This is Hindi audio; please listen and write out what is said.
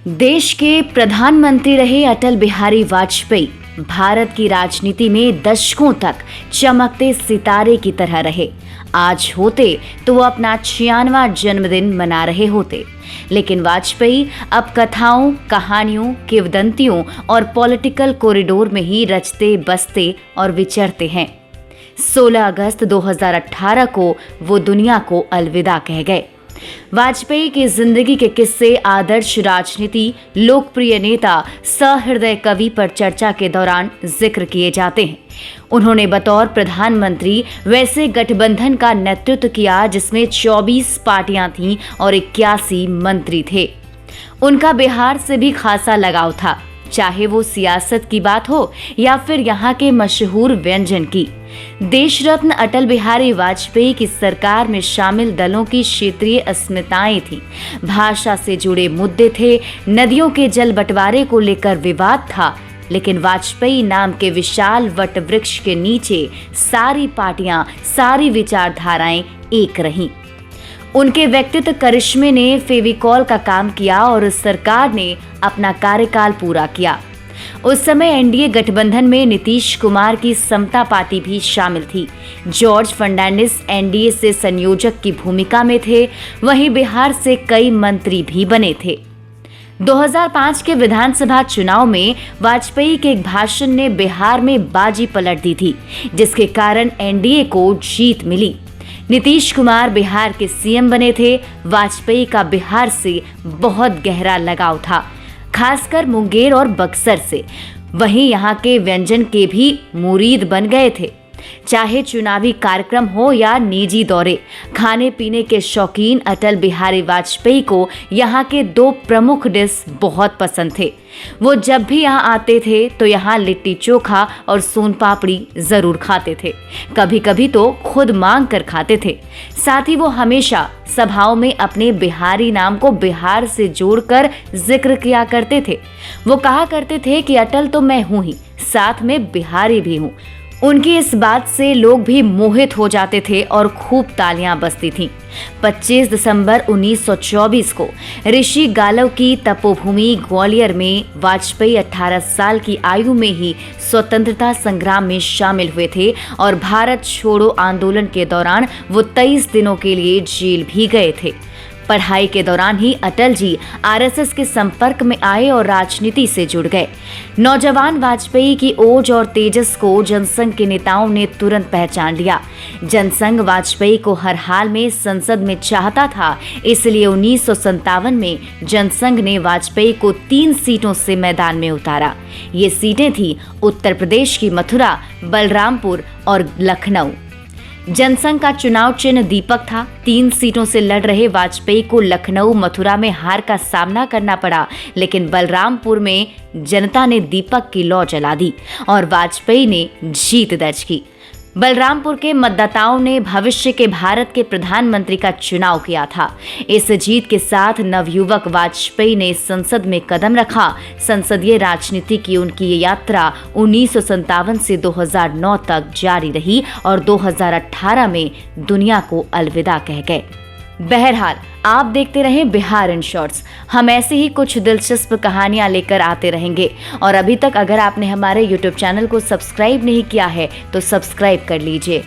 देश के प्रधानमंत्री रहे अटल बिहारी वाजपेयी भारत की राजनीति में दशकों तक चमकते सितारे की तरह रहे। आज होते तो वो अपना 96वां जन्मदिन मना रहे होते, लेकिन वाजपेयी अब कथाओं, कहानियों, किंवदंतियों और पॉलिटिकल कॉरिडोर में ही रचते बसते और विचरते हैं। 16 अगस्त 2018 को वो दुनिया को अलविदा कह गए। वाजपेयी की जिंदगी के किस्से आदर्श राजनीति, लोकप्रिय नेता, सहृदय कवि पर चर्चा के दौरान जिक्र किए जाते हैं। उन्होंने बतौर प्रधानमंत्री वैसे गठबंधन का नेतृत्व किया जिसमें 24 पार्टियां थीं और 81 मंत्री थे। उनका बिहार से भी खासा लगाव था, चाहे वो सियासत की बात हो या फिर यहाँ के मशहूर व्यंजन की। देश रत्न अटल बिहारी वाजपेयी की सरकार में शामिल दलों की क्षेत्रीय अस्मिताएं थीं, भाषा से जुड़े मुद्दे थे, नदियों के जल बंटवारे को लेकर विवाद था, लेकिन वाजपेयी नाम के विशाल वट वृक्ष के नीचे सारी पार्टियां, सारी विचारधाराएं एक रहीं। उनके व्यक्तित्व करिश्मे ने फेविकॉल का काम किया और सरकार ने अपना कार्यकाल पूरा किया। उस समय एनडीए गठबंधन में नीतीश कुमार की समता पार्टी भी शामिल थी। जॉर्ज फर्नांडिस एनडीए से संयोजक की भूमिका में थे, वहीं बिहार से कई मंत्री भी बने थे। 2005 के विधानसभा चुनाव में वाजपेयी के एक भाषण ने बिहार में बाजी पलट दी थी, जिसके कारण एनडीए को जीत मिली। नीतीश कुमार बिहार के सीएम बने थे। वाजपेयी का बिहार से बहुत गहरा लगाव था, खासकर मुंगेर और बक्सर से। वहीं यहाँ के व्यंजन के भी मुरीद बन गए थे। चाहे चुनावी कार्यक्रम हो या निजी दौरे, खाने पीने के शौकीन अटल बिहारी वाजपेयी को यहाँ के 2 प्रमुख डिश बहुत पसंद थे। वो जब भी यहाँ आते थे तो यहाँ लिट्टी चोखा और सोन पापड़ी जरूर खाते थे, कभी कभी तो खुद मांग कर खाते थे। साथ ही वो हमेशा सभाओं में अपने बिहारी नाम को बिहार से जोड़कर जिक्र किया करते थे। वो कहा करते थे कि अटल तो मैं हूँ ही, साथ में बिहारी भी हूँ। उनकी इस बात से लोग भी मोहित हो जाते थे और खूब तालियां बजती थीं। 25 दिसंबर 1924 को ऋषि गालव की तपोभूमि ग्वालियर में वाजपेयी 18 साल की आयु में ही स्वतंत्रता संग्राम में शामिल हुए थे और भारत छोड़ो आंदोलन के दौरान वो 23 दिनों के लिए जेल भी गए थे। पढ़ाई के दौरान ही अटल जी आरएसएस के संपर्क में आए और राजनीति से जुड़ गए। नौजवान वाजपेयी की ओज और तेजस को जनसंघ के नेताओं ने तुरंत पहचान लिया। जनसंघ वाजपेयी को हर हाल में संसद में चाहता था, इसलिए 1957 में जनसंघ ने वाजपेयी को 3 सीटों से मैदान में उतारा। ये सीटें थी उत्तर प्रदेश की मथुरा, बलरामपुर और लखनऊ। जनसंघ का चुनाव चिन्ह दीपक था। 3 सीटों से लड़ रहे वाजपेयी को लखनऊ, मथुरा में हार का सामना करना पड़ा, लेकिन बलरामपुर में जनता ने दीपक की लौ जला दी और वाजपेयी ने जीत दर्ज की। बलरामपुर के मतदाताओं ने भविष्य के भारत के प्रधानमंत्री का चुनाव किया था। इस जीत के साथ नवयुवक वाजपेयी ने संसद में कदम रखा। संसदीय राजनीति की उनकी ये यात्रा 1957 से 2009 तक जारी रही और 2018 में दुनिया को अलविदा कह गए। बहरहाल आप देखते रहें बिहार इन शॉर्ट्स। हम ऐसे ही कुछ दिलचस्प कहानियां लेकर आते रहेंगे और अभी तक अगर आपने हमारे YouTube चैनल को सब्सक्राइब नहीं किया है तो सब्सक्राइब कर लीजिए।